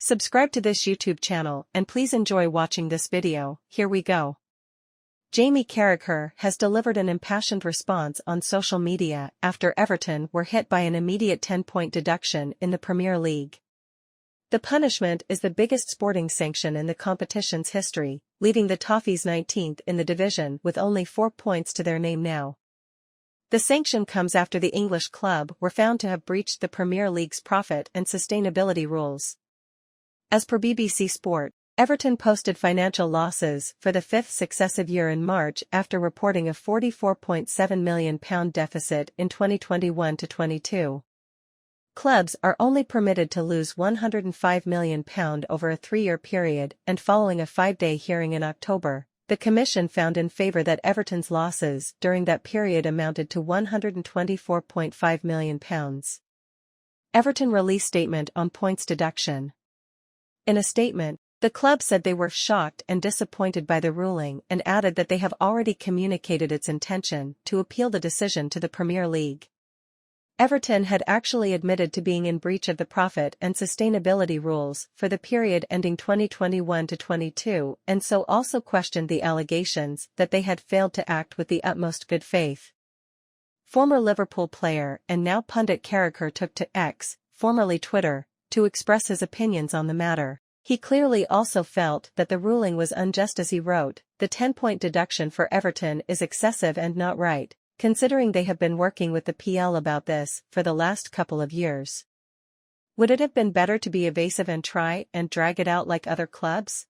Subscribe to this YouTube channel and please enjoy watching this video. Here we go. Jamie Carragher has delivered an impassioned response on social media after Everton were hit by an immediate 10-point deduction in the Premier League. The punishment is the biggest sporting sanction in the competition's history, leaving the Toffees 19th in the division with only 4 points to their name now. The sanction comes after the English club were found to have breached the Premier League's profit and sustainability rules. As per BBC Sport, Everton posted financial losses for the fifth successive year in March after reporting a £44.7 million deficit in 2021-22. Clubs are only permitted to lose £105 million over a 3-year period, and following a 5-day hearing in October, the Commission found in favour that Everton's losses during that period amounted to £124.5 million. Everton released statement on points deduction. In a statement, the club said they were shocked and disappointed by the ruling and added that they have already communicated its intention to appeal the decision to the Premier League. Everton had actually admitted to being in breach of the profit and sustainability rules for the period ending 2021-22 and so also questioned the allegations that they had failed to act with the utmost good faith. Former Liverpool player and now pundit Carragher took to X, formerly Twitter, to express his opinions on the matter. He clearly also felt that the ruling was unjust, as he wrote, "The 10-point deduction for Everton is excessive and not right, considering they have been working with the PL about this for the last couple of years. Would it have been better to be evasive and try and drag it out like other clubs?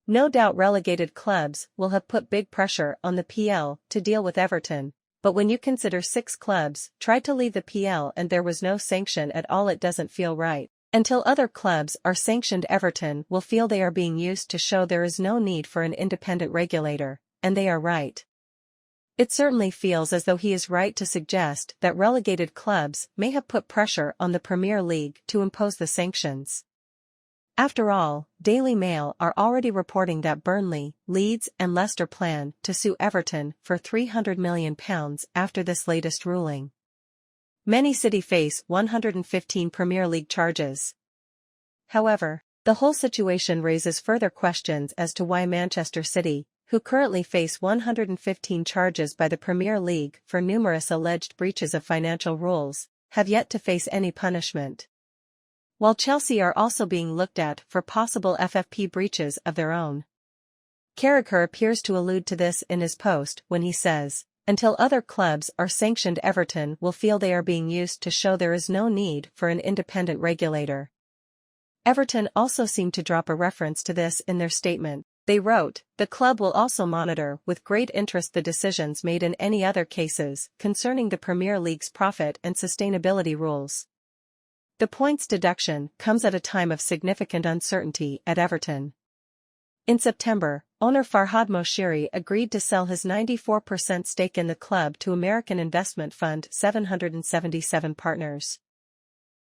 No doubt relegated clubs will have put big pressure on the PL to deal with Everton, but when you consider 6 clubs tried to leave the PL and there was no sanction at all, it doesn't feel right. Until other clubs are sanctioned, Everton will feel they are being used to show there is no need for an independent regulator, and they are right. It certainly feels as though he is right to suggest that relegated clubs may have put pressure on the Premier League to impose the sanctions. After all, Daily Mail are already reporting that Burnley, Leeds and Leicester plan to sue Everton for £300 million after this latest ruling. Many City face 115 Premier League charges. However, the whole situation raises further questions as to why Manchester City, who currently face 115 charges by the Premier League for numerous alleged breaches of financial rules, have yet to face any punishment. While Chelsea are also being looked at for possible FFP breaches of their own. Carragher appears to allude to this in his post when he says, "Until other clubs are sanctioned, Everton will feel they are being used to show there is no need for an independent regulator." Everton also seemed to drop a reference to this in their statement. They wrote, "The club will also monitor with great interest the decisions made in any other cases concerning the Premier League's profit and sustainability rules." The points deduction comes at a time of significant uncertainty at Everton. In September, owner Farhad Moshiri agreed to sell his 94% stake in the club to American investment fund 777 Partners.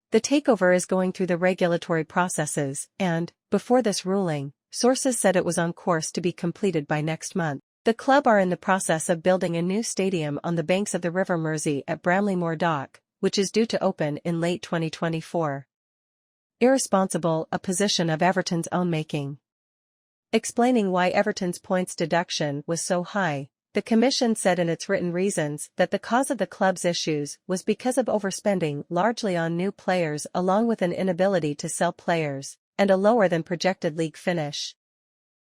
The takeover is going through the regulatory processes and, before this ruling, sources said it was on course to be completed by next month. The club are in the process of building a new stadium on the banks of the River Mersey at Bramley-Moore Dock, which is due to open in late 2024. Irresponsible, a position of Everton's own making. Explaining why Everton's points deduction was so high, the Commission said in its written reasons that the cause of the club's issues was because of overspending largely on new players along with an inability to sell players, and a lower than projected league finish.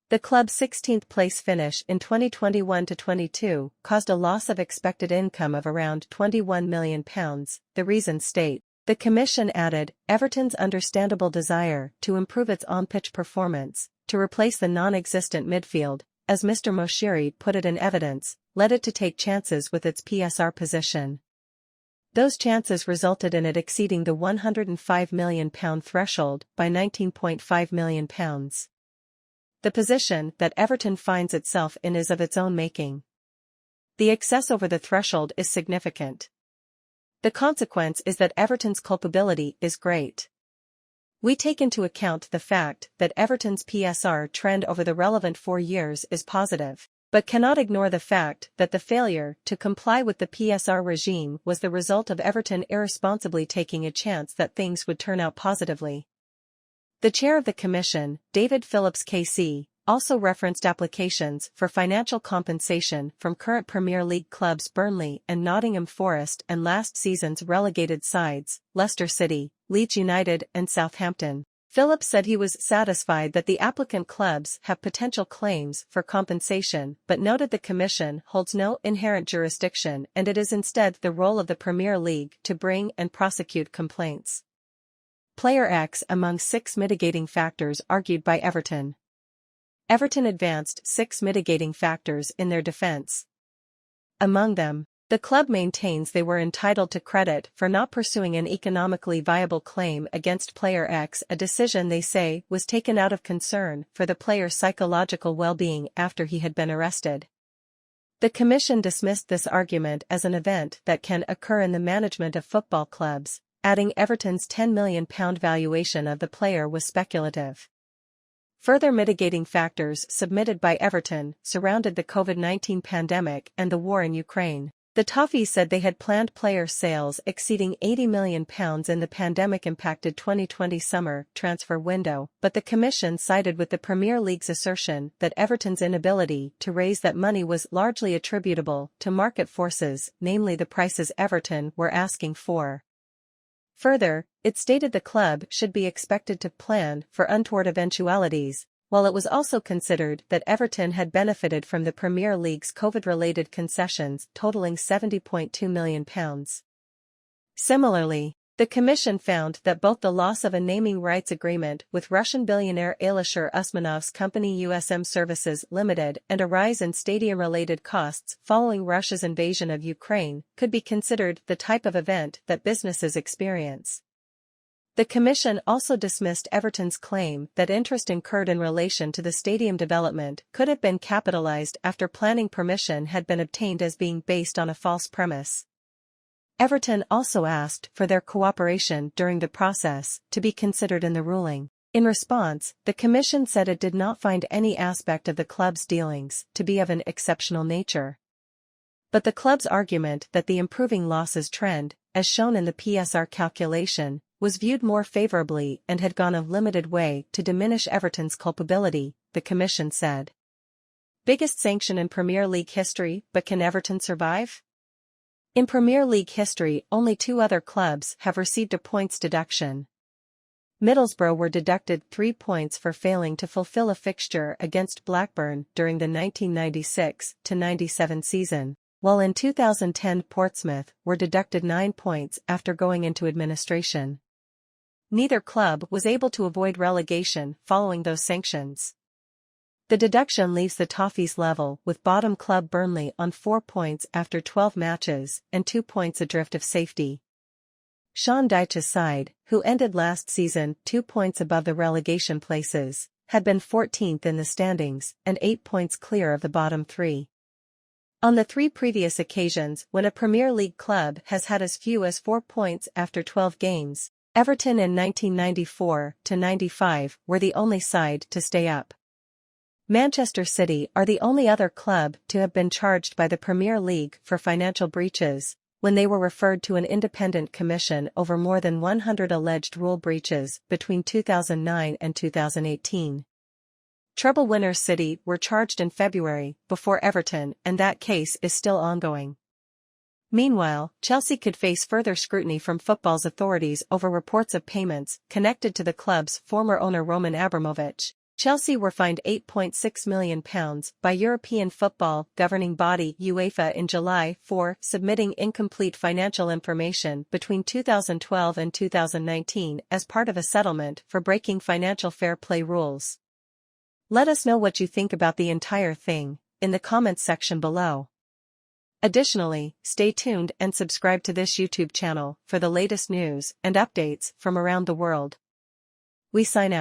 The club's 16th place finish in 2021-22 caused a loss of expected income of around £21 million, the reasons state. The Commission added, Everton's understandable desire to improve its on-pitch performance, to replace the non-existent midfield, as Mr. Moshiri put it in evidence, led it to take chances with its PSR position. Those chances resulted in it exceeding the £105 million threshold by £19.5 million. The position that Everton finds itself in is of its own making. The excess over the threshold is significant. The consequence is that Everton's culpability is great. We take into account the fact that Everton's PSR trend over the relevant 4 years is positive, but cannot ignore the fact that the failure to comply with the PSR regime was the result of Everton irresponsibly taking a chance that things would turn out positively. The chair of the commission, David Phillips KC, also referenced applications for financial compensation from current Premier League clubs Burnley and Nottingham Forest and last season's relegated sides, Leicester City, Leeds United and Southampton. Phillips said he was satisfied that the applicant clubs have potential claims for compensation but noted the commission holds no inherent jurisdiction and it is instead the role of the Premier League to bring and prosecute complaints. Player X among 6 mitigating factors argued by Everton. Everton advanced 6 mitigating factors in their defense. Among them, the club maintains they were entitled to credit for not pursuing an economically viable claim against player X, a decision they say was taken out of concern for the player's psychological well-being after he had been arrested. The commission dismissed this argument as an event that can occur in the management of football clubs, adding Everton's £10 million valuation of the player was speculative. Further mitigating factors submitted by Everton surrounded the COVID-19 pandemic and the war in Ukraine. The Toffees said they had planned player sales exceeding £80 million in the pandemic-impacted 2020 summer transfer window, but the commission sided with the Premier League's assertion that Everton's inability to raise that money was largely attributable to market forces, namely the prices Everton were asking for. Further, it stated the club should be expected to plan for untoward eventualities, while it was also considered that Everton had benefited from the Premier League's COVID-related concessions totaling £70.2 million. Similarly, the commission found that both the loss of a naming rights agreement with Russian billionaire Alisher Usmanov's company USM Services Limited and a rise in stadium-related costs following Russia's invasion of Ukraine could be considered the type of event that businesses experience. The commission also dismissed Everton's claim that interest incurred in relation to the stadium development could have been capitalized after planning permission had been obtained as being based on a false premise. Everton also asked for their cooperation during the process to be considered in the ruling. In response, the commission said it did not find any aspect of the club's dealings to be of an exceptional nature. But the club's argument that the improving losses trend, as shown in the PSR calculation, was viewed more favorably and had gone a limited way to diminish Everton's culpability, the commission said. Biggest sanction in Premier League history, but can Everton survive? In Premier League history, only 2 other clubs have received a points deduction. Middlesbrough were deducted 3 points for failing to fulfill a fixture against Blackburn during the 1996-97 season, while in 2010 Portsmouth were deducted 9 points after going into administration. Neither club was able to avoid relegation following those sanctions. The deduction leaves the Toffees level with bottom club Burnley on 4 points after 12 matches and 2 points adrift of safety. Sean Dyche's side, who ended last season 2 points above the relegation places, had been 14th in the standings and 8 points clear of the bottom 3. On the 3 previous occasions when a Premier League club has had as few as 4 points after 12 games, Everton in 1994-95 were the only side to stay up. Manchester City are the only other club to have been charged by the Premier League for financial breaches, when they were referred to an independent commission over more than 100 alleged rule breaches between 2009 and 2018. Treble winners City were charged in February before Everton, and that case is still ongoing. Meanwhile, Chelsea could face further scrutiny from football's authorities over reports of payments connected to the club's former owner Roman Abramovich. Chelsea were fined £8.6 million by European football governing body UEFA in July for submitting incomplete financial information between 2012 and 2019 as part of a settlement for breaking financial fair play rules. Let us know what you think about the entire thing in the comments section below. Additionally, stay tuned and subscribe to this YouTube channel for the latest news and updates from around the world. We sign out.